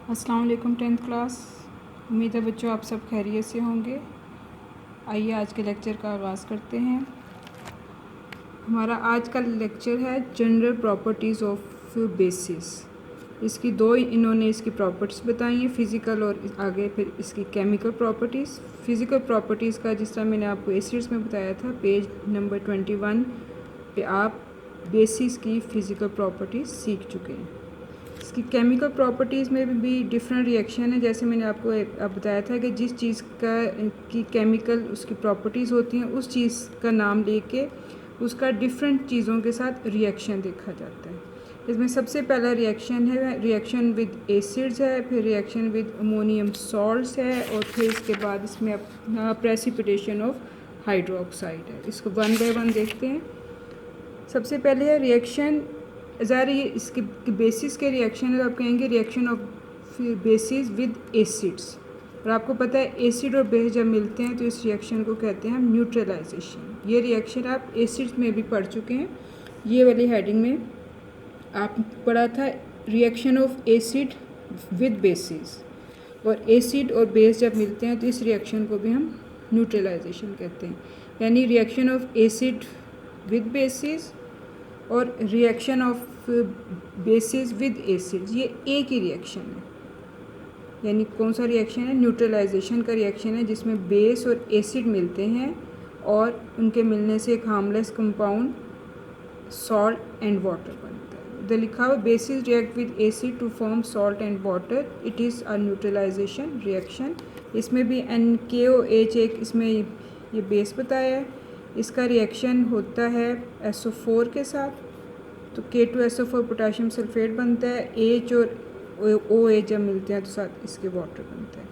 अस्सलाम वालेकुम 10th class. उम्मीद है बच्चों आप सब खैरियत से होंगे। आइए आज के लेक्चर का आगाज़ करते हैं। हमारा आज का लेक्चर है जनरल प्रॉपर्टीज़ ऑफ बेसिस। इसकी दो इन्होंने इसकी प्रॉपर्टीज़ बताई हैं, फ़िज़िकल और आगे फिर इसकी केमिकल प्रॉपर्टीज़। फ़िज़िकल प्रॉपर्टीज़ का जिस तरह मैंने आपको एसिड्स में बताया था, पेज नंबर 21 पे आप बेसिस की फ़िज़िकल प्रॉपर्टीज़ सीख चुके हैं। इसकी केमिकल प्रॉपर्टीज़ में भी डिफरेंट रिएक्शन है। जैसे मैंने आपको अब बताया था कि जिस चीज़ का की केमिकल उसकी प्रॉपर्टीज़ होती हैं, उस चीज़ का नाम लेके उसका डिफरेंट चीज़ों के साथ रिएक्शन देखा जाता है। इसमें सबसे पहला रिएक्शन है रिएक्शन विद एसिड्स है, फिर रिएक्शन विद अमोनियम सॉल्ट्स है, और फिर इसके बाद इसमें अपना प्रेसिपिटेशन ऑफ हाइड्रोक्साइड है। इसको वन बाय वन देखते हैं। सबसे पहले है रिएक्शन, ज़ाहिर ये इसके बेसिस के रिएक्शन है, तो आप कहेंगे reaction of bases with acids. और आपको पता है एसिड और बेस जब मिलते हैं तो इस रिएक्शन को कहते हैं हम न्यूट्रलाइजेशन। ये रिएक्शन आप एसिड्स में भी पढ़ चुके हैं। ये वाली हेडिंग में आप पढ़ा था reaction of acid with bases, और एसिड और बेस जब मिलते हैं तो इस रिएक्शन को भी हम न्यूट्रलाइजेशन कहते हैं। यानी reaction of acid with bases और reaction of bases with acids, ये एक ही रिएक्शन है। यानी कौन सा रिएक्शन है? न्यूट्रलाइजेशन का रिएक्शन है, जिसमें बेस और एसिड मिलते हैं और उनके मिलने से एक harmless compound salt and water बनता है। इधर लिखा हुआ bases react with acid to form salt and water, it is a neutralisation reaction. इसमें भी NaOH एक इसमें ये बेस बताया है। इसका रिएक्शन होता है SO4 के साथ, तो K2SO4 पोटाशियम सल्फेट बनता है। H और OH जब मिलते हैं तो साथ इसके वाटर बनता है।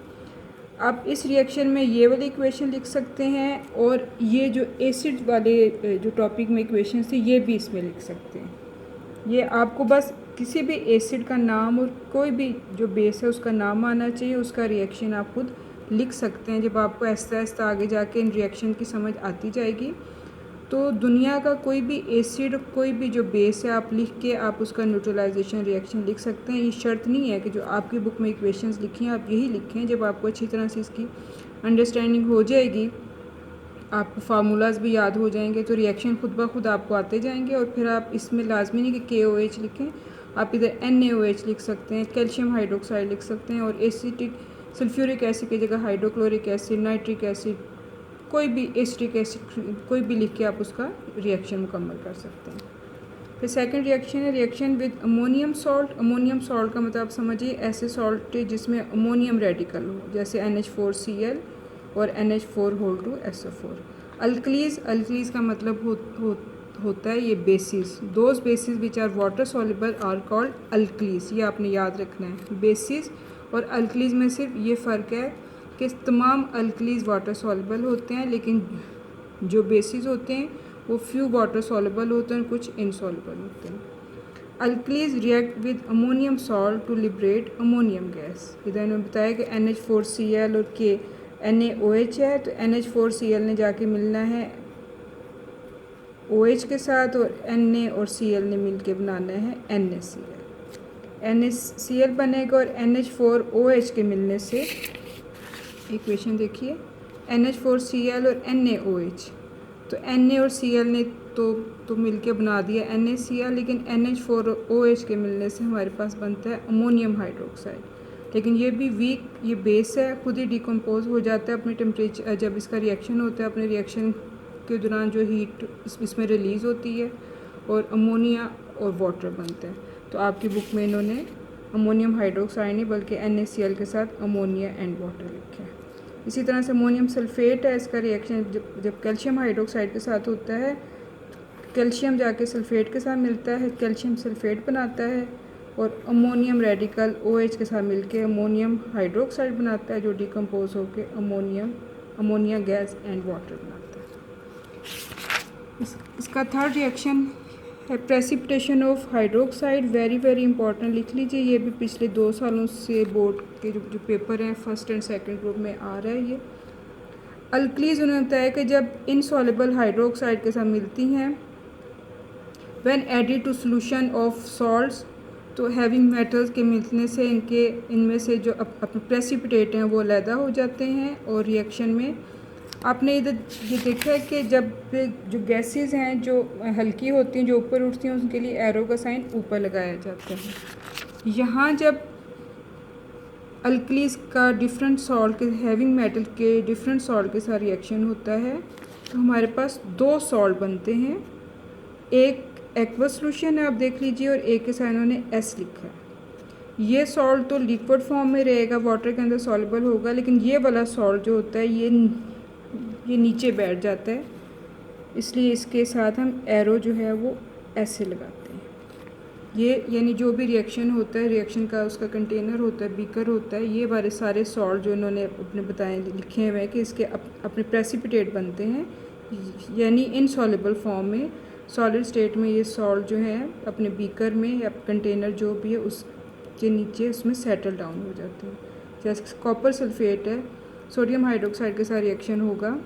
आप इस रिएक्शन में ये वाली इक्वेशन लिख सकते हैं, और ये जो एसिड वाले जो टॉपिक में इक्वेशन थी ये भी इसमें लिख सकते हैं। ये आपको बस किसी भी एसिड का नाम और कोई भी जो बेस है उसका नाम आना चाहिए, उसका रिएक्शन आप खुद लिख सकते हैं। जब आपको आहिस्ता आहिस्ता आगे जाके इन रिएक्शन की समझ आती जाएगी तो दुनिया का कोई भी एसिड, कोई भी जो बेस है, आप लिख के आप उसका न्यूट्रलाइजेशन रिएक्शन लिख सकते हैं। ये शर्त नहीं है कि जो आपकी बुक में इक्वेशंस लिखी हैं आप यही लिखें। जब आपको अच्छी तरह से इसकी अंडरस्टैंडिंग हो जाएगी, आपको फार्मूलाज भी याद हो जाएंगे, तो रिएक्शन खुद ब खुद आपको आते जाएंगे। और फिर आप इसमें लाजमी नहीं कि KOH लिखें, आप इधर NaOH लिख सकते हैं, कैल्शियम हाइड्रोक्साइड लिख सकते हैं, और एसिटिक सल्फ्यूरिक एसिड की जगह हाइड्रोक्लोरिक एसिड, नाइट्रिक एसिड, कोई भी एसिटिक एसिड कोई भी लिख के आप उसका रिएक्शन मुकम्मल कर सकते हैं। फिर सेकंड रिएक्शन है reaction with ammonium salt. Ammonium salt का मतलब आप समझिए ऐसे सॉल्ट जिसमें अमोनियम रेडिकल हो, जैसे NH4Cl और NH4 2SO4। अल्कलीज का मतलब होता है ये bases. Those bases which are water soluble are called alkalis. ये आपने याद रखना है। बेसिस और अल्कलीज में सिर्फ ये फ़र्क है कि तमाम अल्कलीज वाटर सॉल्युबल होते हैं, लेकिन जो बेसिस होते हैं वो फ्यू वाटर सॉल्युबल होते हैं, कुछ इनसॉल्युबल होते हैं। Alkalis react with ammonium salt to liberate ammonium gas. इधर इन्होंने बताया कि NH4Cl और NaOH है, तो NH4Cl ने जाके मिलना है OH के साथ, और Na और Cl ने मिल के बनाना है NaCl। NaCl बनेगा और NH4OH के मिलने से इक्वेशन देखिए, NH4Cl और NaOH, तो Na और Cl ने तो मिलके बना दिया NaCl, लेकिन NH4OH के मिलने से हमारे पास बनता है अमोनियम हाइड्रोक्साइड। लेकिन ये भी वीक ये बेस है, खुद ही डिकम्पोज हो जाता है अपने टेम्परेचर। जब इसका रिएक्शन होता है, अपने रिएक्शन के दौरान जो हीट इसमें रिलीज़ होती है, और अमोनिया और वाटर बनता है। तो आपकी बुक में इन्होंने अमोनियम हाइड्रोक्साइड नहीं बल्कि NaCl के साथ अमोनिया एंड वाटर लिखा है। इसी तरह से अमोनियम सल्फेट है, इसका रिएक्शन जब कैल्शियम हाइड्रोक्साइड के साथ होता है, कैल्शियम जाके सल्फेट के साथ मिलता है, कैल्शियम सल्फेट बनाता है, और अमोनियम रेडिकल OH के साथ मिलके अमोनियम हाइड्रोक्साइड बनाता है, जो डिकम्पोज होकर अमोनिया गैस एंड वाटर बनाता है। इसका थर्ड रिएक्शन है precipitation of hydroxide. Very important, लिख लीजिए। ये भी पिछले 2 सालों से बोर्ड के जो पेपर हैं फर्स्ट एंड सेकंड ग्रुप में आ रहा है। ये अल्कलीज उन्होंने बताया कि जब इनसॉल्युबल हाइड्रोक्साइड के साथ मिलती हैं, when added to solution of salts to having metals के मिलने से इनमें से जो अपने प्रेसिपिटेट हैं वो अलहदा हो जाते हैं। और रिएक्शन में आपने इधर ये देखा है कि जब जो गैसेस हैं जो हल्की होती हैं, जो ऊपर उठती हैं, उनके लिए एरो का साइन ऊपर लगाया जाता है। यहाँ जब अल्कलीज का डिफरेंट सॉल्ट के हैविंग मेटल के डिफरेंट सॉल्ट के साथ रिएक्शन होता है तो हमारे पास दो सॉल्ट बनते हैं। एक एक्वस सोल्यूशन है, आप देख लीजिए, और एक के साथ इन्होंने एस लिखा है। ये सॉल्ट तो लिक्विड फॉर्म में रहेगा, वाटर के अंदर सॉल्युबल होगा, लेकिन ये वाला सॉल्ट जो होता है ये नीचे बैठ जाता है, इसलिए इसके साथ हम एरो जो है वो ऐसे लगाते हैं। ये यानी जो भी रिएक्शन होता है, रिएक्शन का उसका कंटेनर होता है, बीकर होता है, ये वाले सारे सॉल्ट जो इन्होंने अपने बताए लिखे हुए हैं कि इसके अपने प्रेसिपिटेट बनते हैं, यानी इनसॉल्युबल फॉर्म में, सॉलिड स्टेट में ये सॉल्ट जो है अपने बीकर में या कंटेनर जो भी है उसके नीचे उसमें सेटल डाउन हो जाते हैं। जैसे कॉपर सल्फेट है, सोडियम हाइड्रोक्साइड के साथ रिएक्शन होगा,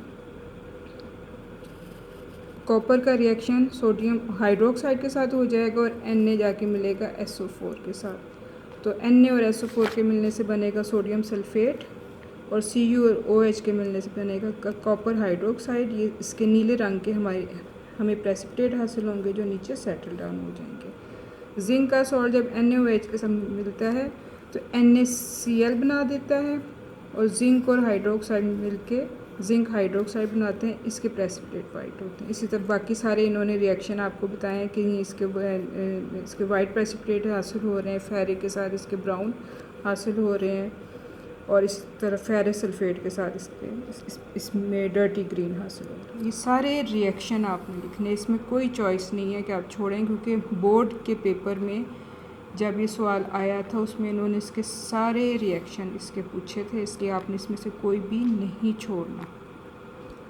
कॉपर का रिएक्शन सोडियम हाइड्रोक्साइड के साथ हो जाएगा और Na जाके मिलेगा SO4 के साथ। तो Na और SO4 के मिलने से बनेगा सोडियम सल्फेट, और Cu और OH के मिलने से बनेगा कॉपर हाइड्रोक्साइड। ये इसके नीले रंग के हमें प्रेसिपिटेट हासिल होंगे जो नीचे सेटल डाउन हो जाएंगे। जिंक का सॉल्ट जब NaOH के साथ मिलता है तो NaCl बना देता है, और जिंक और हाइड्रोक्साइड मिलके जिंक हाइड्रोक्साइड बनाते हैं, इसके प्रेसिपिटेट वाइट होते हैं। इसी तरह बाकी सारे इन्होंने रिएक्शन आपको बताए हैं कि इसके वाइट प्रेसिपिटेट हासिल हो रहे हैं, फेरिक के साथ इसके ब्राउन हासिल हो रहे हैं, और इस तरह फेरस सल्फेट के साथ इसमें डर्टी ग्रीन हासिल हो रहा है। ये सारे रिएक्शन आपने लिखने, इसमें कोई चॉइस नहीं है कि आप छोड़ें, क्योंकि बोर्ड के पेपर में जब ये सवाल आया था उसमें इन्होंने इसके सारे रिएक्शन इसके पूछे थे, इसलिए आपने इसमें से कोई भी नहीं छोड़ना।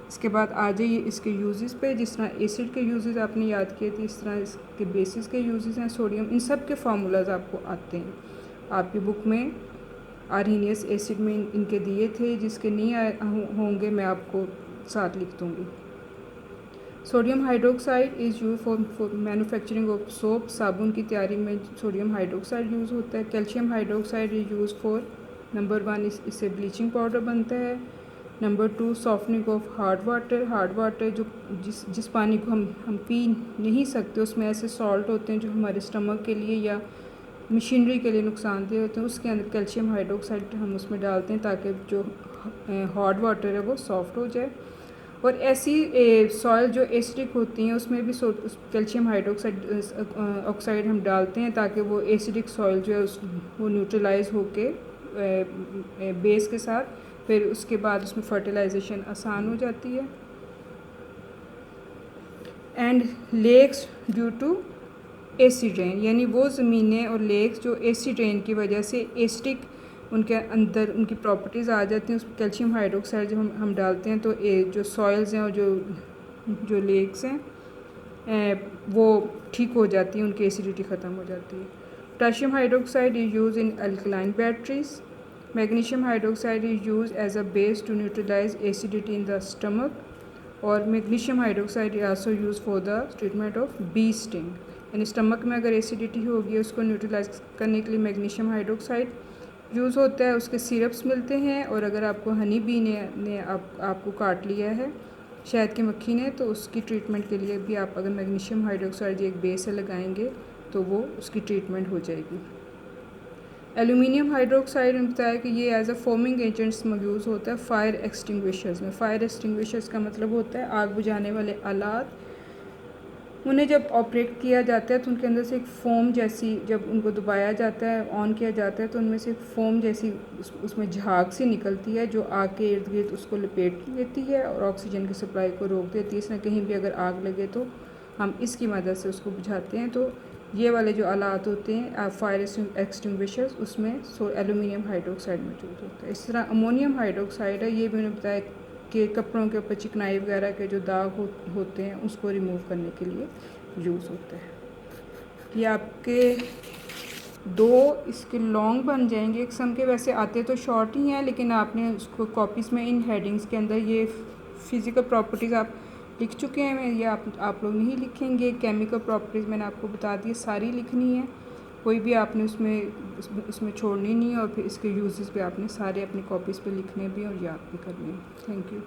इसके बाद आ जाइए इसके यूजेस पे। जिस तरह एसिड के यूजेस आपने याद किए थे, इस तरह इसके बेसिस के यूजेस हैं। सोडियम, इन सब के फार्मूलाज आपको आते हैं, आपकी बुक में आर्हीनियस एसिड में इनके दिए थे, जिसके नहीं होंगे मैं आपको साथ लिख दूँगी। Sodium hydroxide is use for manufacturing of soap, साबुन की तैयारी में सोडियम हाइड्रोक्साइड यूज़ होता है। Calcium hydroxide is use for number 1 इससे ब्लीचिंग पाउडर बनता है। Number 2 softening of hard water जो जिस पानी को हम पी नहीं सकते, उसमें ऐसे सॉल्ट होते हैं जो हमारे स्टमक के लिए या मशीनरी के लिए नुकसानदेह होते हैं, उसके अंदर कैल्शियम हाइड्रोक्साइड हम उसमें डालते हैं ताकि जो हार्ड वाटर है वो सॉफ्ट हो जाए। और ऐसी सॉइल जो एसिडिक होती हैं उसमें भी कैल्शियम हाइड्रोक्साइड ऑक्साइड हम डालते हैं ताकि वो एसिडिक सॉइल जो है वो न्यूट्रलाइज होके बेस के साथ, फिर उसके बाद उसमें फर्टिलाइजेशन आसान हो जाती है। And lakes due to acid rain, यानी वो ज़मीनें और लेक्स जो एसिड रेन की वजह से एसिडिक उनके अंदर उनकी प्रॉपर्टीज़ आ जाती हैं, उसमें कैल्शियम हाइड्रोक्साइड जब हम डालते हैं तो जो सॉइल्स हैं और जो लेक्स हैं वो ठीक हो जाती हैं, उनकी एसिडिटी ख़त्म हो जाती है। Potassium hydroxide is use in alkaline batteries. Magnesium hydroxide is use as a base to neutralise acidity in the stomach. और magnesium hydroxide is also use for the treatment of bee sting, यानी stomach में अगर acidity होगी उसको neutralise करने के लिए magnesium hydroxide use होता है। उसके सिरप्स मिलते हैं, और अगर आपको हनी बी ने आपको काट लिया है, शहद की मक्खी ने, तो उसकी ट्रीटमेंट के लिए भी आप अगर मैग्नीशियम हाइड्रोक्साइड एक बेस से लगाएंगे तो वो उसकी ट्रीटमेंट हो जाएगी। एल्यूमिनियम हाइड्रोक्साइड ने बताया कि ये एज अ फोमिंग एजेंट्स में यूज़ होता है फायर एक्सटिंग्विशर्स में। फायर एक्सटिंग्विशर्स का मतलब होता है आग बुझाने वाले आलात, उन्हें जब ऑपरेट किया जाता है तो उनके अंदर से एक फोम जैसी, जब उनको दबाया जाता है, ऑन किया जाता है, तो उनमें से एक फोम जैसी उसमें झाग सी निकलती है जो आग के इर्द गिर्द उसको लपेट लेती है और ऑक्सीजन की सप्लाई को रोक देती है। इसमें कहीं भी अगर आग लगे तो हम इसकी मदद से उसको बुझाते हैं। तो ये वाले जो आलात होते हैं फायर एक्सटिंग्विशर्स, उसमें एल्यूमिनियम हाइड्रोक्साइड मौजूद होता है। इस तरह अमोनियम हाइड्रोक्साइड है, ये भी मैंने बताया कि कपड़ों के ऊपर चिकनाई वगैरह के जो दाग होते हैं उसको रिमूव करने के लिए यूज़ होता है। ये आपके दो इसके लॉन्ग बन जाएंगे एक किस्म के, वैसे आते तो शॉर्ट ही हैं, लेकिन आपने उसको कॉपीज़ में इन हेडिंग्स के अंदर ये फ़िज़िकल प्रॉपर्टीज़ आप लिख चुके हैं, ये आप लोग नहीं लिखेंगे। केमिकल प्रॉपर्टीज़ मैंने आपको बता दी, सारी लिखनी है। कोई भी आपने उसमें छोड़नी नहीं है और फिर इसके यूजेस पे आपने सारे अपनी कॉपीज़ पे लिखने भी और याद भी करने हैं। Thank you.